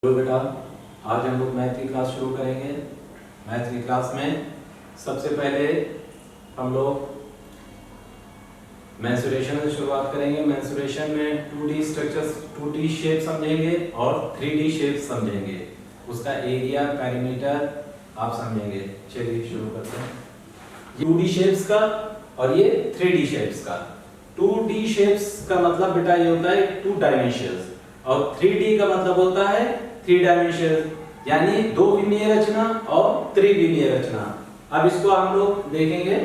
Hello बेटा, आज हम लोग मैथ की क्लास शुरू करेंगे। मैथ की क्लास में सबसे पहले हम लोग मेंसुरेशन से शुरुआत करेंगे। मेंसुरेशन में 2D स्ट्रक्चर्स, 2D शेप समझेंगे और 3D शेप समझेंगे। उसका एरिया, पेरीमीटर आप समझेंगे। चलिए शुरू करते हैं। 2D शेप्स का और ये 3D शेप्स का। 2D शेप्स का मतलब बेटा ये होता है 2 डायमेंशंस और 3D का मतलब होता है 3 डायमेंशन, यानी 2 विमीय रचना और त्रिविमीय रचना। अब इसको हम लोग देखेंगे।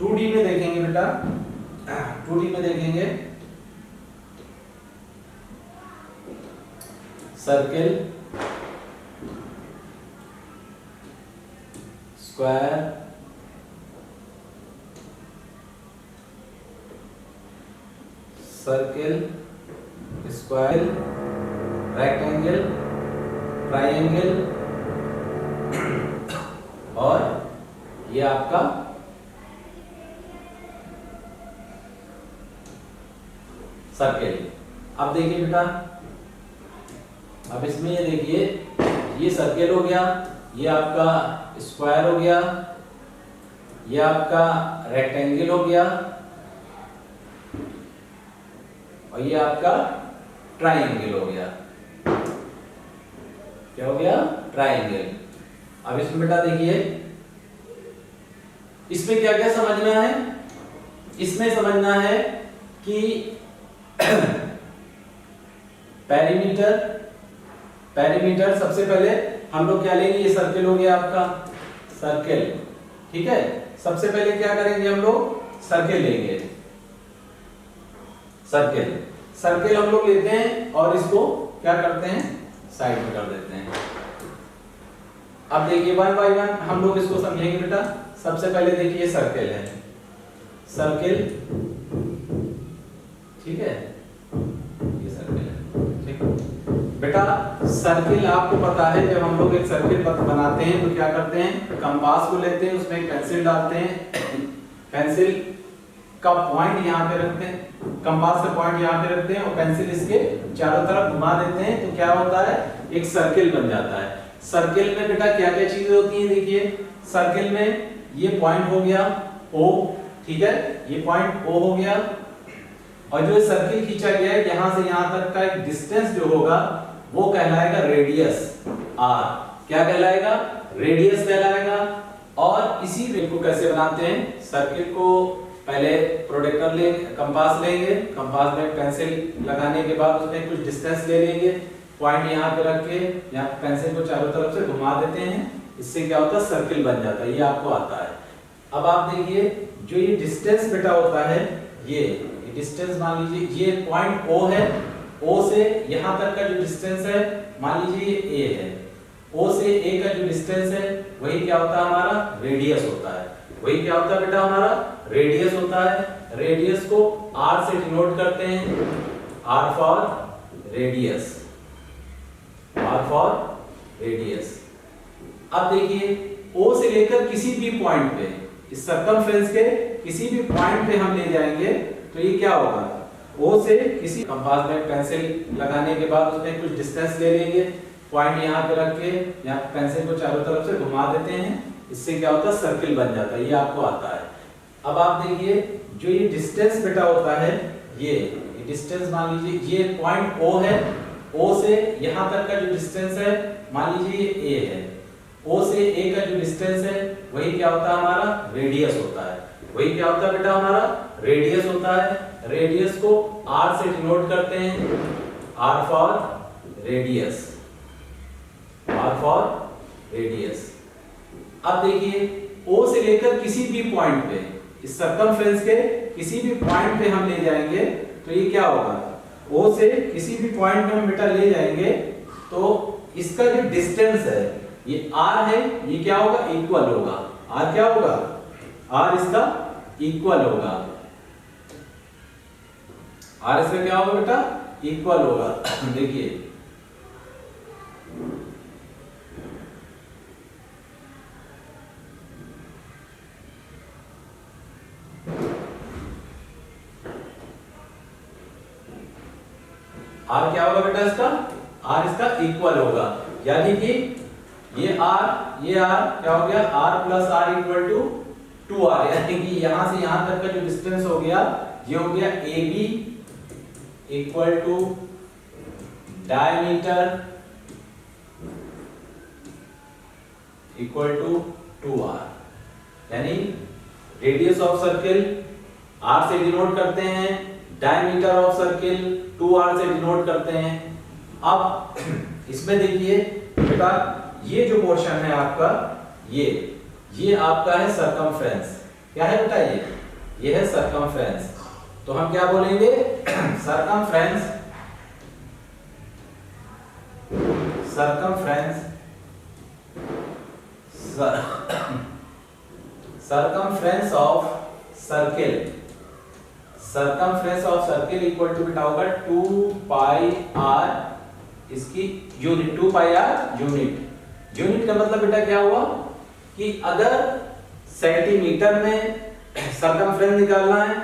टू डी में देखेंगे बेटा, 2D में देखेंगे circle, square, circle, square, rectangle, triangle और ये आपका सर्किल। अब देखिए बेटा, अब इसमें ये देखिए, ये सर्किल हो गया, ये आपका स्क्वायर हो गया, ये आपका रेक्टेंगल हो गया और ये आपका ट्रायंगल हो गया। क्या हो गया? ट्रायंगल। अब इसमें बेटा देखिए, इसमें क्या क्या समझना है? इसमें समझना है कि पेरीमीटर सबसे पहले हम लोग क्या लेंगे? ये सर्किल हो गया आपका, सर्किल, ठीक है। सबसे पहले क्या करेंगे हम लोग? सर्किल लेंगे। सर्किल हम लोग लेते हैं और इसको क्या करते हैं? साइड में कर देते हैं। अब देखिए 1 बाय 1 हम लोग इसको समझेंगे बेटा। सबसे पहले देखिए सर्किल है, सर्किल, ठीक है, ये सर्किल है, ठीक बेटा। सर्किल आपको पता है, जब हम लोग एक सर्किल बनाते हैं तो क्या करते हैं? कंपास को लेते हैं, उसमें एक पेंसिल डालते हैं, पेंसिल का पॉइंट यहाँ पे रखते हैं, कंपास का पॉइंट यहाँ पे रखते हैं और पेंसिल इसके चारों तरफ घुमा देते हैं, तो क्या होता है? एक सर्किल बन जाता है। सर्किल में बेटा क्या क्या चीजें होती हैं? देखिए, सर्किल में ये पॉइंट हो गया O, ठीक है, ये पॉइंट O हो गया और जो सर्किल खींचा गया है यहां से यहां तक का एक डिस्टेंस जो होगा वो कहलाएगा रेडियस, R। क्या कहलाएगा? रेडियस कहलाएगा। और इसी को कैसे बनाते हैं? सर्किल को पहले प्रोडक्टर लेंगे, कंपास लेंगे, कंपास में पेंसिल लगाने के बाद उसमें कुछ डिस्टेंस ले लेंगे, पॉइंट यहाँ पे रख के यहाँ पेंसिल को चारों तरफ से घुमा देते हैं, इससे क्या होता है? सर्किल बन जाता है। ये आपको आता है। अब आप देखिए, जो ये डिस्टेंस बेटा होता है, ये डिस्टेंस मान लीजिए ये पॉइंट O है, O से यहाँ तक का जो डिस्टेंस है मान लीजिए ये A है, O से A का जो डिस्टेंस है वही क्या होता है? हमारा रेडियस होता है। वही क्या होता है बेटा? हमारा रेडियस होता है। रेडियस को R से डिनोट करते हैं, R for radius, R for radius. अब देखिए, O से लेकर किसी भी पॉइंट पे, इस सर्कमफ्रेंस के किसी भी पॉइंट पे हम ले जाएंगे तो ये क्या होगा? O से किसी, कंपास में पेंसिल लगाने के बाद उसमें कुछ डिस्टेंस ले लेंगे, पॉइंट यहाँ पे रख के यहाँ पेंसिल को चारों तरफ से घुमा देते हैं, इससे क्या होता है? सर्किल बन जाता है। ये आपको आता है। अब आप देखिए, जो ये डिस्टेंस बेटा होता है, ये डिस्टेंस मान लीजिए ये पॉइंट O है, O से यहाँ तक का जो डिस्टेंस है मान लीजिए ये A है, O से A का जो डिस्टेंस है वही क्या होता है? हमारा रेडियस होता है। वही क्या होता है बेटा? हमारा रेडियस होता है। रेडियस को R से डिनोट करते हैं, R for radius, R for radius. अब देखिए, O से लेकर किसी भी पॉइंट पे, इस सर्कमफ्रेंस के किसी भी पॉइंट पे हम ले जाएंगे तो ये क्या होगा? O से किसी भी पॉइंट पे हम बेटा ले जाएंगे तो इसका जो डिस्टेंस है ये R है, ये क्या होगा? इक्वल होगा। R क्या होगा? R इसका इक्वल होगा। R इसका क्या होगा बेटा? इक्वल होगा। देखिए, आर क्या होगा बेटा इसका, आर इसका इक्वल होगा, यानी कि ये आर क्या हो गया, R plus R equal to 2r, यानी कि यहां से यहां तक का जो डिस्टेंस हो गया ये हो गया AB equal to diameter equal to 2r, यानी रेडियस ऑफ सर्किल r से डिनोट करते हैं, डायमीटर ऑफ सर्किल 2r से डिनोट करते हैं। अब इसमें देखिए बेटा ये जो पोर्शन है आपका, ये आपका है सरकमफ्रेंस। क्या है बेटा, ये है सरकमफ्रेंस। तो हम क्या बोलेंगे, circumference of circle equal to बेटा होगा 2 पाई r इसकी यूनिट, 2 पाई r यूनिट का मतलब बेटा क्या हुआ कि अगर सेंटीमीटर में सर्कमफ्रेंस निकालना है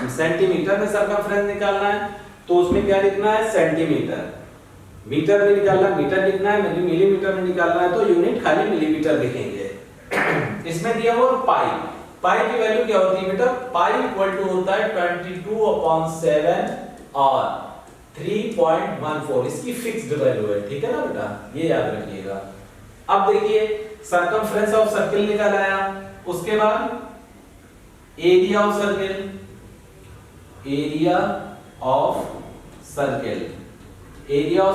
सेंटीमीटर में सर्कमफ्रेंस निकालना है तो उसमें क्या लिखना है, सेंटीमीटर। मीटर में निकालना, मीटर लिखना है, मिलीमीटर में निकालना है तो यूनिट खाली मिलीमीटर लिखेंगे। इसमें दिया हुआ पाई की वैल्यू क्या होती है बेटा, पाई इक्वल टू होता है 22/7 और 3.14, इसकी फिक्स्ड वैल्यू है, ठीक है ना बेटा, ये याद रखिएगा। अब देखिए सर्कमफ्रेंस ऑफ सर्किल निकाल आया, उसके बाद एरिया ऑफ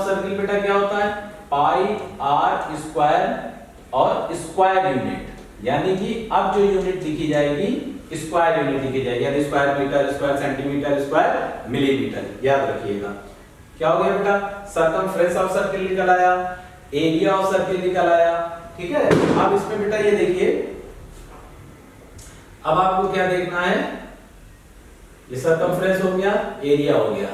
सर्किल बेटा क्या होता है, पाई r स्क्वायर और स्क्वायर यूनिट, यानी कि अब जो यूनिट लिखी जाएगी स्क्वायर यूनिट लिखी जाएगी, यानी square meter, square centimeter, square millimeter, याद रखिएगा। क्या हो गया बेटा, सर्कमफ्रेंस ऑफ सर्किल निकल आया, एरिया ऑफ सर्किल निकल आया, ठीक है। अब इसमें बेटा ये देखिए, अब आपको क्या देखना है, ये सर्कमफ्रेंस हो गया, एरिया हो गया।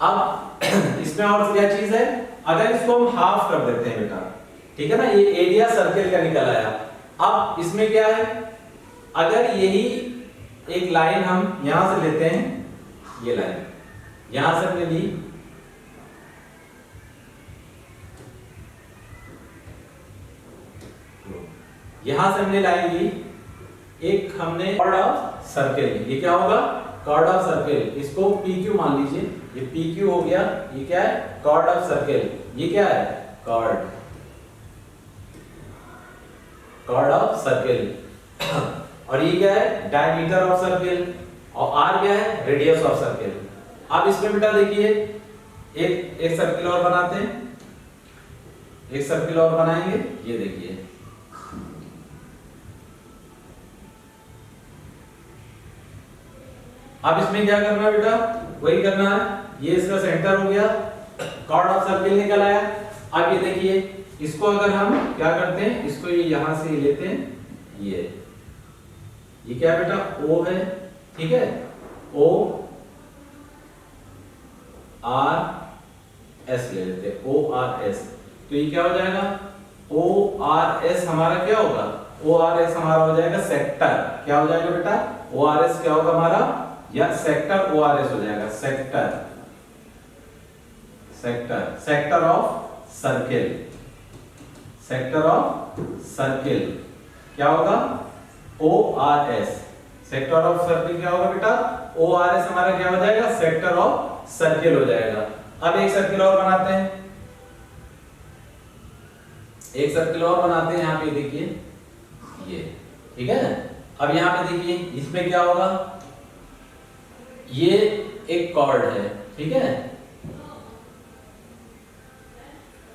अब इसमें और क्या चीज है, अगर इसको हम हाफ कर देते हैं बेटा, ठीक है ना, ये एरिया सर्किल का निकल आया। अब इसमें क्या है, अगर यही एक लाइन हम यहां से लेते हैं, ये लाइन यहां से हमने ली, यहां से हमने लाइन ली, एक हमने कॉर्ड ऑफ सर्किल, ये क्या होगा, कॉर्ड ऑफ सर्किल, इसको PQ मान लीजिए, ये PQ हो गया, ये क्या है, कॉर्ड ऑफ सर्किल, ये क्या है, कॉर्ड ऑफ सर्किल और ये क्या है, डायमीटर ऑफ सर्किल, और R क्या है, रेडियस ऑफ सर्किल। अब इसमें बेटा देखिए एक सर्किल और बनाते हैं, एक सर्किल और बनाएंगे, ये देखिए अब इसमें क्या करना है बेटा, वही करना है, ये इसका सेंटर हो गया, कॉर्ड ऑफ सर्किल निकल आया। अब ये देखिए, इसको अगर हम क्या करते हैं, इसको ये यहां से लेते हैं, ये क्या बेटा, O है, ठीक है, ORS ले लेते हैं, ORS, तो ये क्या हो जाएगा, ORS हमारा क्या होगा, ORS हमारा हो जाएगा सेक्टर, क्या हो जाएगा बेटा, ORS क्या होगा हमारा, या सेक्टर ORS हो जाएगा, सेक्टर ऑफ सर्किल, क्या होगा, ORS, सेक्टर ऑफ सर्किल क्या होगा बेटा, ORS हमारा क्या हो जाएगा, सेक्टर ऑफ सर्किल हो जाएगा। अब एक सर्किल और बनाते हैं, यहाँ पे देखिए, ये ठीक है। अब यहाँ पे देखिए, इसमें क्या होगा, ये एक कॉर्ड है, ठीक है,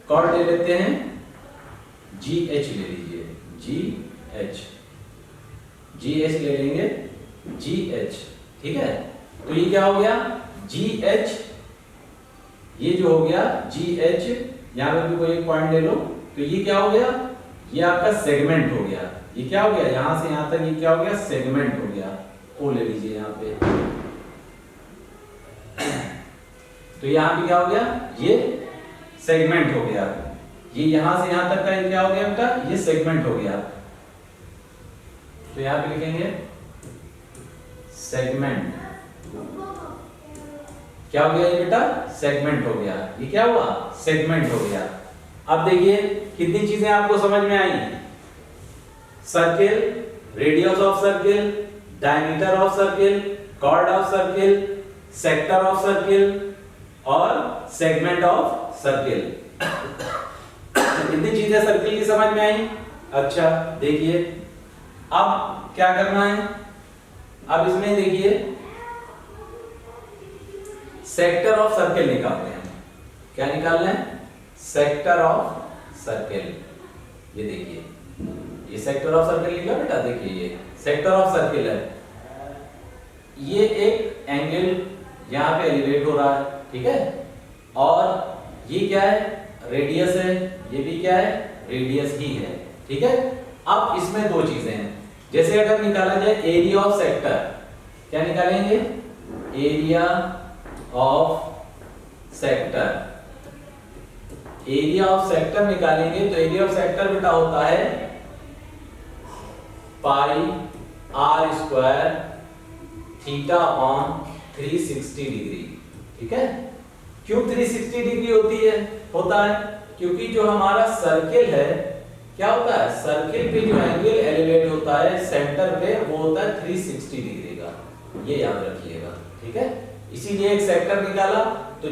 कॉर्ड ले लेते हैं, GH ले लीजिए, GH ले लेंगे, GH, ठीक है। तो ये क्या हो गया, GH, ये जो हो गया GH, यहां पर भी कोई एक पॉइंट ले लो, तो ये क्या हो गया, ये आपका सेगमेंट हो गया, ये क्या हो गया, यहां से यहां तक ये क्या हो गया, सेगमेंट हो गया, ओ ले लीजिए यहां पे, तो यहां पे क्या हो गया, ये सेगमेंट हो गया, ये यहां से यहां तक का ये क्या हो गया बेटा, ये सेगमेंट हो गया। तो यहां पे लिखेंगे सेगमेंट, क्या हो गया ये बेटा? सेगमेंट हो गया। ये क्या हुआ? सेगमेंट हो गया। अब देखिए कितनी चीजें आपको समझ में आई? Circle, radius of circle, diameter of circle, chord of circle, sector of circle और सेगमेंट ऑफ सर्किल। कितनी चीजें सर्किल की समझ में आई? अच्छा देखिए अब क्या करना है, अब इसमें देखिए सेक्टर ऑफ सर्किल निकालते हैं। क्या निकालना है? Sector of circle. ये देखिए ये सेक्टर ऑफ सर्किल लिखा बेटा, देखिए ये सेक्टर ऑफ सर्किल है। ये एक एंगल यहां पे एलिवेट हो रहा है, ठीक है, और ये क्या है? रेडियस है। ये भी क्या है? रेडियस ही है, ठीक है। अब इसमें दो चीजें हैं, जैसे अगर निकाला जाए एरिया ऑफ सेक्टर, क्या निकालेंगे? Area of sector. Area of sector निकालेंगे तो एरिया ऑफ सेक्टर बेटा होता है pi R square theta upon 360 degree, ठीक है। क्यों 360 डिग्री होता है? क्योंकि जो हमारा सर्किल है क्या होता है? सर्किल पे जो एंगल एलिवेट होता है सेंटर पे वो होता है 360 डिग्री का, ये याद रखिएगा, ठीक है। इसीलिए एक सेक्टर निकाला तो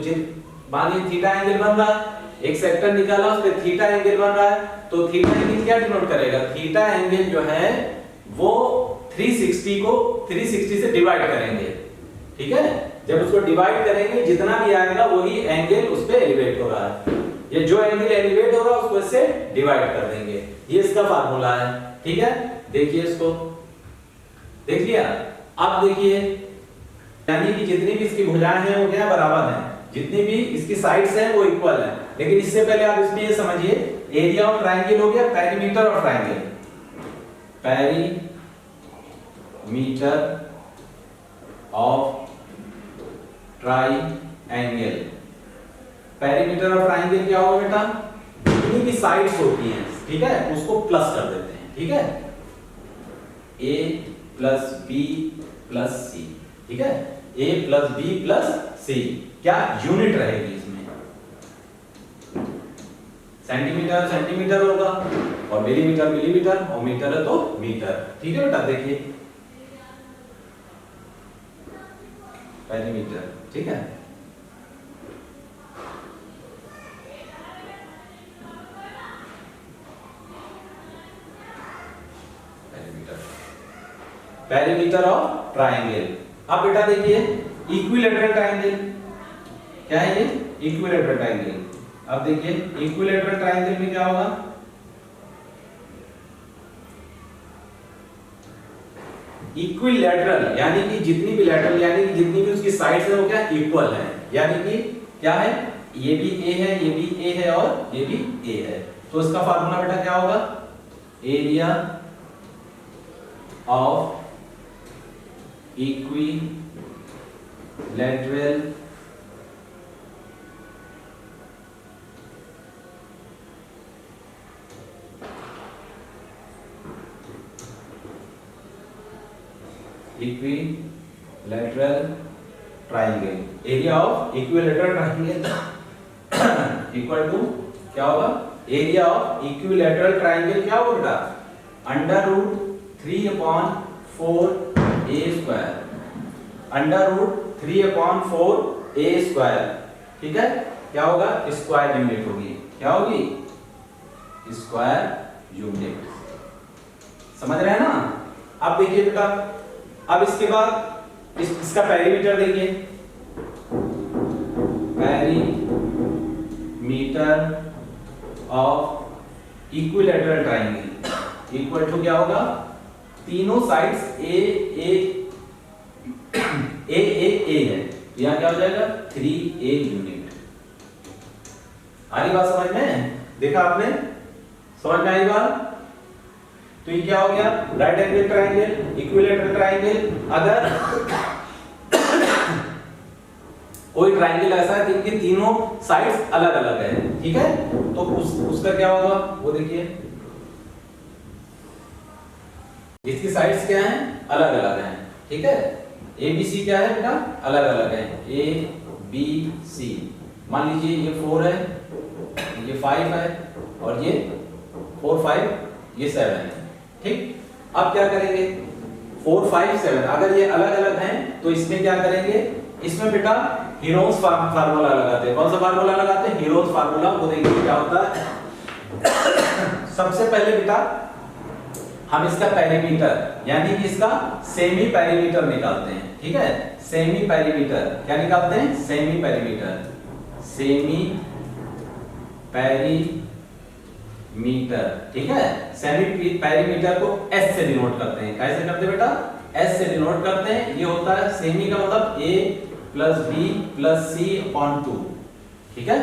मान लीजिए थीटा एंगल बन रहा है, एक सेक्टर निकाला उस पे थीटा एंगल बन रहा है, तो थीटा एंगल क्या डिनोट करेगा? थीटा एंगल जो है वो 360 को 360 से डिवाइड करेंगे, ठीक है। जब उसको डिवाइड करेंगे जितना भी आएगा वही एंगल उस पे एलिवेट हो रहा है। ये जो एंगल एलिवेट हो रहा है उसको इससे डिवाइड कर देंगे, ये इसका फार्मूला है, ठीक है। देखिए इसको देख लिया। अब देखिए यानी कि जितनी भी इसकी भुजाएं हैं वो क्या बराबर हैं, जितनी भी इसकी साइड्स हैं वो इक्वल हैं। लेकिन इससे पहले आप इसमें ये समझिए एरिया ऑफ ट्रायंगल हो गया perimeter of triangle. Perimeter of triangle, perimeter of triangle क्या होगा बेटा? जितनी भी साइड्स होती हैं, ठीक है, उसको प्लस कर देते हैं, ठीक है। a प्लस बी प्लस सी, ठीक है, a प्लस बी प्लस सी, क्या यूनिट रहेगी इसमें? सेंटीमीटर सेंटीमीटर होगा और मिलीमीटर मिलीमीटर और मीटर है तो मीटर, ठीक है बेटा। देखिए पेरीमीटर, ठीक है। Perimeter of triangle. अब बेटा देखिए इक्विलैटरल ट्रायंगल, क्या है ये? Equilateral triangle. अब देखिए इक्विलैटरल ट्रायंगल में क्या होगा? इक्विलैटरल यानी कि जितनी भी लैटरल यानी कि जितनी भी उसकी साइड्स है वो क्या इक्वल है, यानी कि क्या है? ये भी a है, ये भी a है और ये भी a है। तो इसका फार्मूला बेटा क्या होगा? Area of equilateral triangle, area of equilateral triangle equal to क्या होगा? एरिया ऑफ इक्विलैटरल ट्रायंगल क्या होगा बेटा? Under root 3/4 a square, under root 3/4 a square, ठीक है। क्या होगा? स्क्वायर यूनिट होगी, क्या होगी? Square unit. समझ रहे हैं ना? अब देखिए बेटा, अब इसके बाद इसका पेरीमीटर देखिए, perimeter of equilateral triangle equal to क्या होगा? तीनों साइड्स a है, यहां क्या हो जाएगा? 3a unit. आ रही बात समझ में? देखा आपने? समझ में आई बात? तो ये क्या हो गया? Right angle triangle, equilateral triangle. अगर कोई ट्रायंगल ऐसा है जिनकी तीनों साइड्स अलग अलग है, ठीक है, तो उसका क्या होगा वो देखिए। इसकी साइड्स क्या हैं? अलग अलग हैं, ठीक है। ए बी सी क्या है बेटा? अलग अलग है। A B C. मान लीजिए ये 4 है, ये 5 है और ये 4 5 ये 7 है। ठीक, अब क्या करेंगे 4 5 7 अगर ये अलग अलग हैं तो इसमें क्या करेंगे, इसमें बेटा हीरोज फार्मूला लगाते हैं। कौन सा फार्मूला लगाते हैं? Heroes formula. वो देखिए क्या होता है। सबसे पहले बेटा हम इसका पेरीमीटर यानी कि इसका सेमी पेरीमीटर निकालते हैं। ठीक है, सेमी पेरीमीटर क्या निकालते हैं? Semi perimeter. सेमी पेरीमीटर, ठीक है। सेमी पेरीमीटर को एस से डिनोट करते हैं। कैसे करते हैं बेटा? एस से डिनोट करते हैं। ये होता है सेमी का मतलब a plus B plus C upon 2। ठीक है,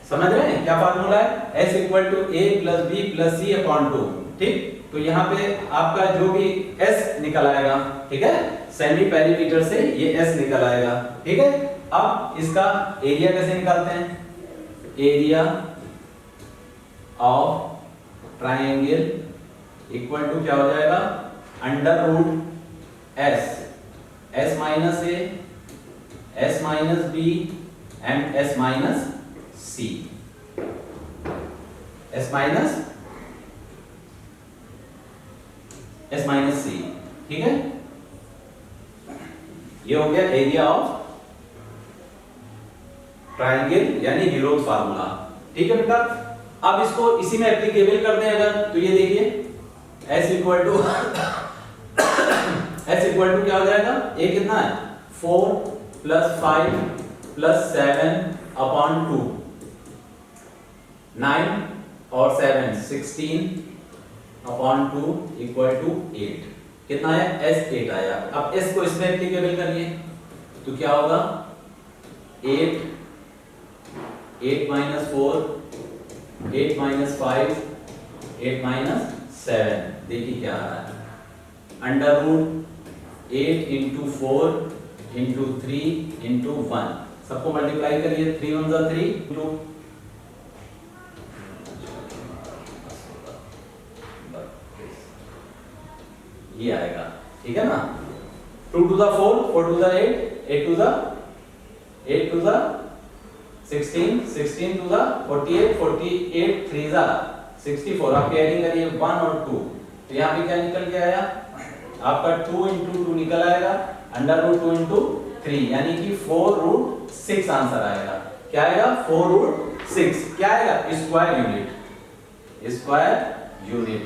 समझ रहे हैं क्या फार्मूला है? s equal to a plus B plus C upon 2। ठीक, तो यहाँ पे आपका जो भी s निकल आएगा, ठीक है, सेमी पेरीमीटर से ये s निकल आएगा। ठीक है, अब इसका एरिया कैसे निकालते हैं? Area of triangle equal to क्या हो जाएगा? Under root s minus a s minus b and s minus c। s minus c, ठीक है। ये हो गया एरिया ऑफ ट्राइंगल यानी हीरोज फार्मूला। ठीक है बेटा, अब इसको इसी में एप्लीकेबल कर दें अगर, तो ये देखिए s इक्वल टू क्या हो जाएगा? a कितना है? 4 प्लस 5 प्लस 7 अपॉन 2। 9 और 7 16 अपॉन 2 इक्वल टू 8। कितना है? s 8 आया। अब s को इसमें एप्लीकेबल करिए तो क्या होगा? 8 माइनस 4 8 माइनस 5 8 माइनस 7। देखिए क्या आ रहा है? Under root 8 into 4 into 3 into 1। सबको मल्टीप्लाई करिए। 3 1 जा 3 इंटू ये आएगा। ठीक है ना? 2 to the 4 4 to the 8 8 to the 16 16 to the 48 48 3 जा 64। आप एडिंग करिए 1 और 2 तो यहाँ पे क्या निकल के आया? आपका 2 इंटू 2 निकल आएगा अंडर रूट 2 इंटू 3 यानी कि 4 रूट 6 आंसर आएगा। क्या आएगा? 4 रूट 6। क्या आएगा? Square unit. Square unit.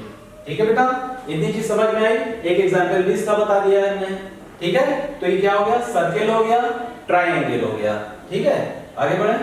ठीक है बेटा, इतनी चीज समझ में आई। एक एग्जांपल भी इसका बता दिया है हमने। ठीक है, तो ये क्या हो गया? सर्किल हो गया, ट्रायंगल हो गया। ठीक है, आगे बढ़े।